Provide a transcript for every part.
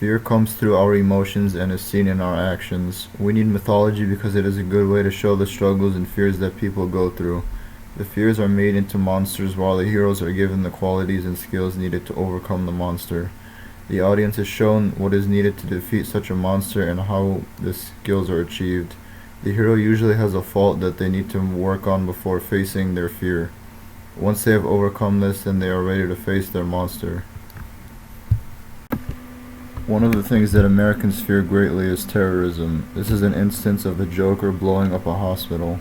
Fear comes through our emotions and is seen in our actions. We need mythology because it is a good way to show the struggles and fears that people go through. The fears are made into monsters while the heroes are given the qualities and skills needed to overcome the monster. The audience is shown what is needed to defeat such a monster and how the skills are achieved. The hero usually has a fault that they need to work on before facing their fear. Once they have overcome this, then they are ready to face their monster. One of the things that Americans fear greatly is terrorism. This is an instance of the Joker blowing up a hospital.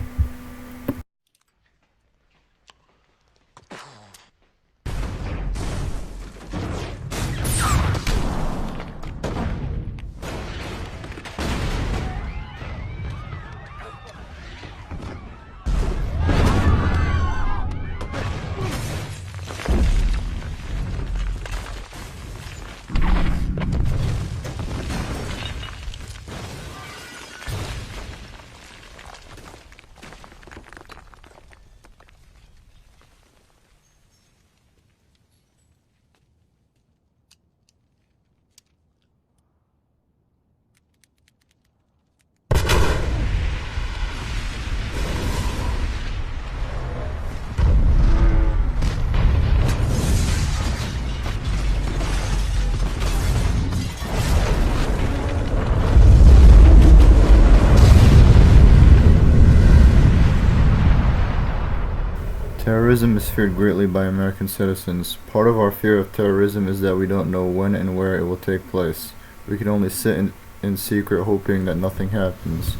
Terrorism is feared greatly by American citizens. Part of our fear of terrorism is that we don't know when and where it will take place. We can only sit in secret hoping that nothing happens.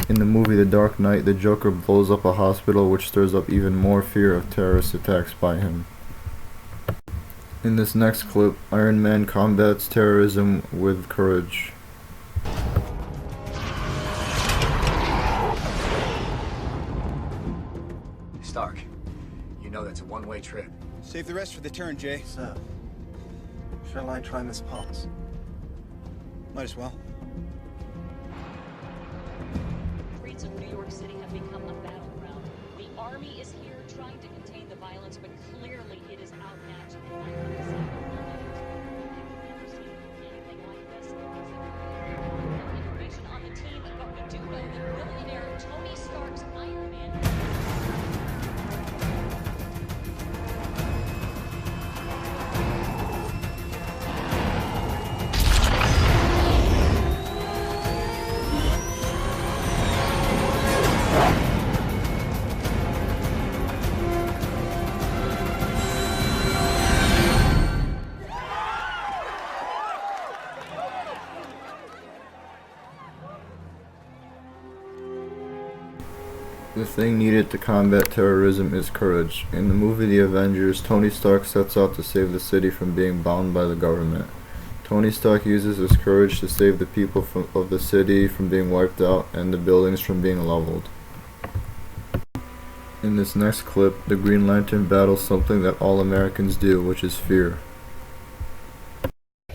In the movie The Dark Knight, the Joker blows up a hospital, which stirs up even more fear of terrorist attacks by him. In this next clip, Iron Man combats terrorism with courage. Stark, you know that's a one-way trip. Save the rest for the turn, Jay. Sir, shall I try Miss Potts? Might as well. Streets of New York City have become a battleground. The army is here trying to contain the violence, but clearly it is outmatched. And I've never seen anything like this. Information on the team, but we do know that billionaire Tony Stark's Iron Man. The thing needed to combat terrorism is courage. In the movie The Avengers, Tony Stark sets out to save the city from being bound by the government. Tony Stark uses his courage to save the people of the city from being wiped out and the buildings from being leveled. In this next clip, the Green Lantern battles something that all Americans do, which is fear. A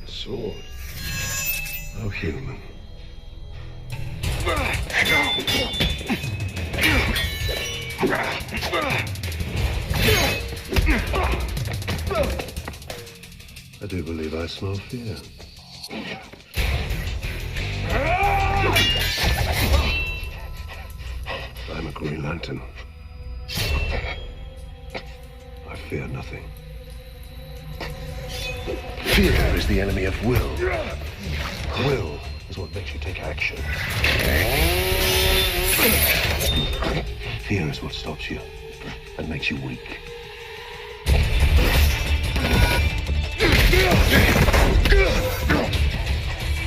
sword. Oh, human. I do believe I smell fear. I'm a Green Lantern. I fear nothing. Fear is the enemy of will. Will is what makes you take action. Fear is what stops you and makes you weak.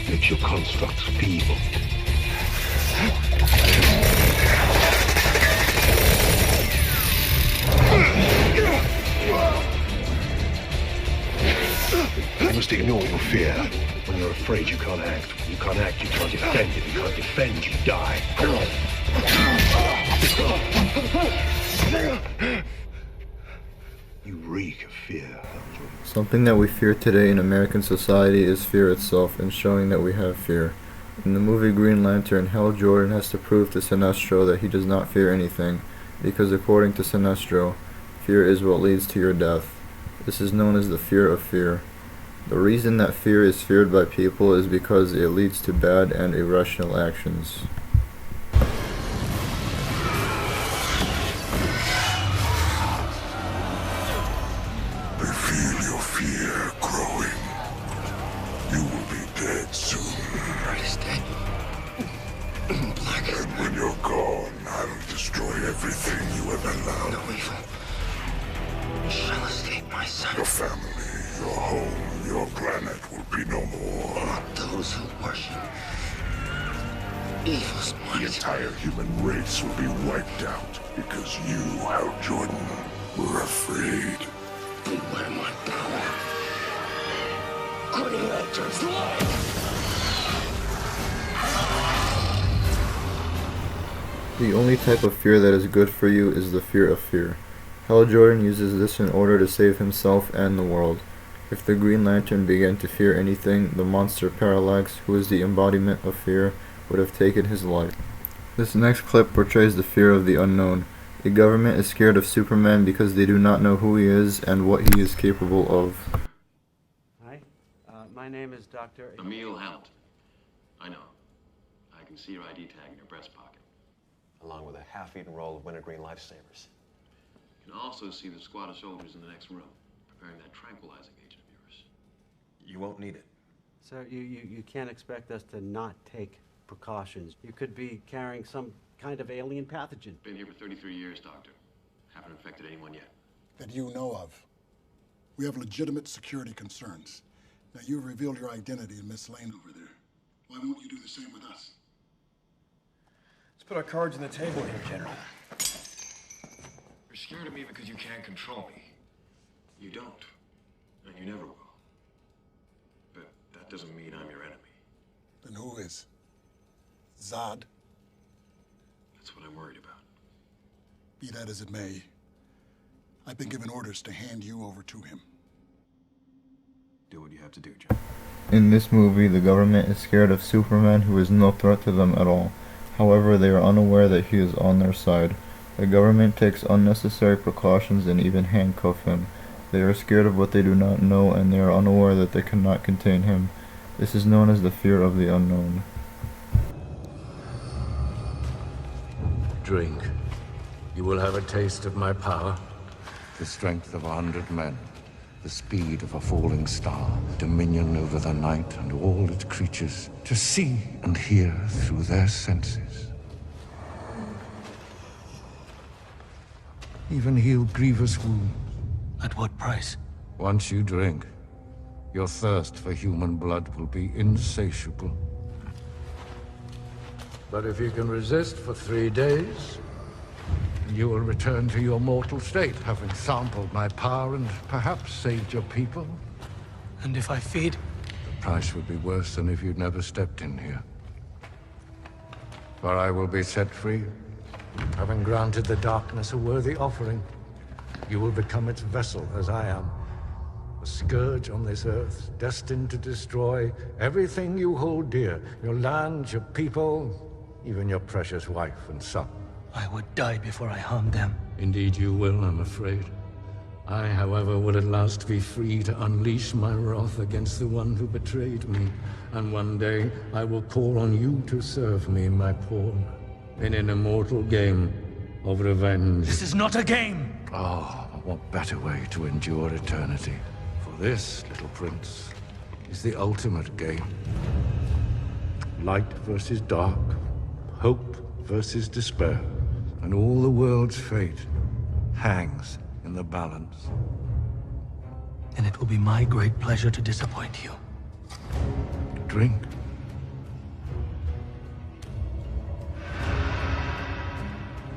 Makes your constructs feeble. You must ignore your fear. When you're afraid, you can't act. When you can't act, you can't defend. If you can't defend, you die. You reek of fear. Something that we fear today in American society is fear itself, and showing that we have fear. In the movie Green Lantern, Hal Jordan has to prove to Sinestro that he does not fear anything, because according to Sinestro, fear is what leads to your death. This is known as the fear of fear. The reason that fear is feared by people is because it leads to bad and irrational actions. I feel your fear growing. You will be dead soon. Bird is dead. Black. And when you're gone, I'll destroy everything you ever loved. No evil shall escape my son. Your family, your home, your planet will be no more. Those who worship evil's The might. entire human race will be wiped out because you, Hal Jordan, were afraid. Beware my power. Green Lantern's light. The only type of fear that is good for you is the fear of fear. Hal Jordan uses this in order to save himself and the world. If the Green Lantern began to fear anything, the monster Parallax, who is the embodiment of fear, would have taken his life. This next clip portrays the fear of the unknown. The government is scared of Superman because they do not know who he is and what he is capable of. Hi, my name is Dr. Emil Hamilton. I know. I can see your ID tag in your breast pocket. Along with a half-eaten roll of wintergreen lifesavers. You can also see the squad of soldiers in the next room, preparing that tranquilizing agent of yours. You won't need it. Sir, you can't expect us to not take precautions. You could be carrying some kind of alien pathogen. Been here for 33 years, Doctor. Haven't infected anyone yet. That you know of. We have legitimate security concerns. Now, you've revealed your identity in Miss Lane over there. Why won't you do the same with us? Let's put our cards on the table here, General. You're scared of me because you can't control me. You don't. And you never will. But that doesn't mean I'm your enemy. Then who is? Zod? That's what I'm worried about. Be that as it may, I've been given orders to hand you over to him. Do what you have to do, General. In this movie, the government is scared of Superman, who is no threat to them at all. However, they are unaware that he is on their side. The government takes unnecessary precautions and even handcuff him. They are scared of what they do not know, and they are unaware that they cannot contain him. This is known as the fear of the unknown. Drink. You will have a taste of my power. The strength of 100 men. The speed of a falling star. Dominion over the night and all its creatures. To see and hear through their senses. Even heal grievous wounds. At what price? Once you drink, your thirst for human blood will be insatiable. But if you can resist for 3 days, you will return to your mortal state, having sampled my power and perhaps saved your people. And if I feed? The price would be worse than if you'd never stepped in here. For I will be set free, having granted the darkness a worthy offering. You will become its vessel, as I am. A scourge on this earth, destined to destroy everything you hold dear. Your land, your people, even your precious wife and son. I would die before I harmed them. Indeed you will, I'm afraid. I, however, will at last be free to unleash my wrath against the one who betrayed me. And one day, I will call on you to serve me, my pawn, in an immortal game of revenge. This is not a game! Oh, what better way to endure eternity? For this, little prince, is the ultimate game. Light versus dark, hope versus despair, and all the world's fate hangs in the balance. And it will be my great pleasure to disappoint you. Drink.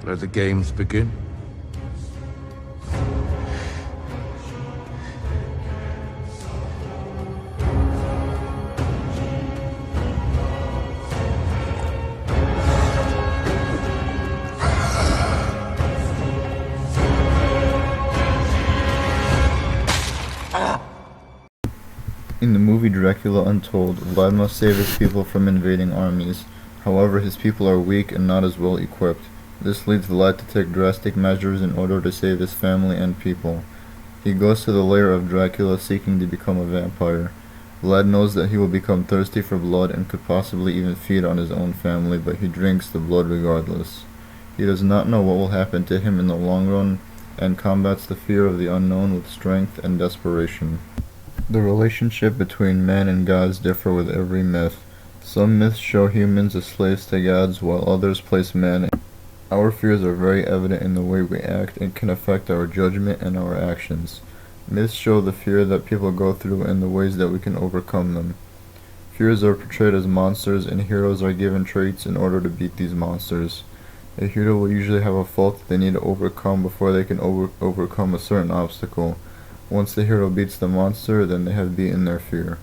Let the games begin. In the movie Dracula Untold, Vlad must save his people from invading armies. However, his people are weak and not as well equipped. This leads Vlad to take drastic measures in order to save his family and people. He goes to the lair of Dracula seeking to become a vampire. Vlad knows that he will become thirsty for blood and could possibly even feed on his own family, but he drinks the blood regardless. He does not know what will happen to him in the long run, and combats the fear of the unknown with strength and desperation. The relationship between man and gods differ with every myth. Some myths show humans as slaves to gods, while others place man. Our fears are very evident in the way we act and can affect our judgment and our actions. Myths show the fear that people go through and the ways that we can overcome them. Fears are portrayed as monsters, and heroes are given traits in order to beat these monsters. A hero will usually have a fault that they need to overcome before they can overcome a certain obstacle. Once the hero beats the monster, then they have beaten their fear.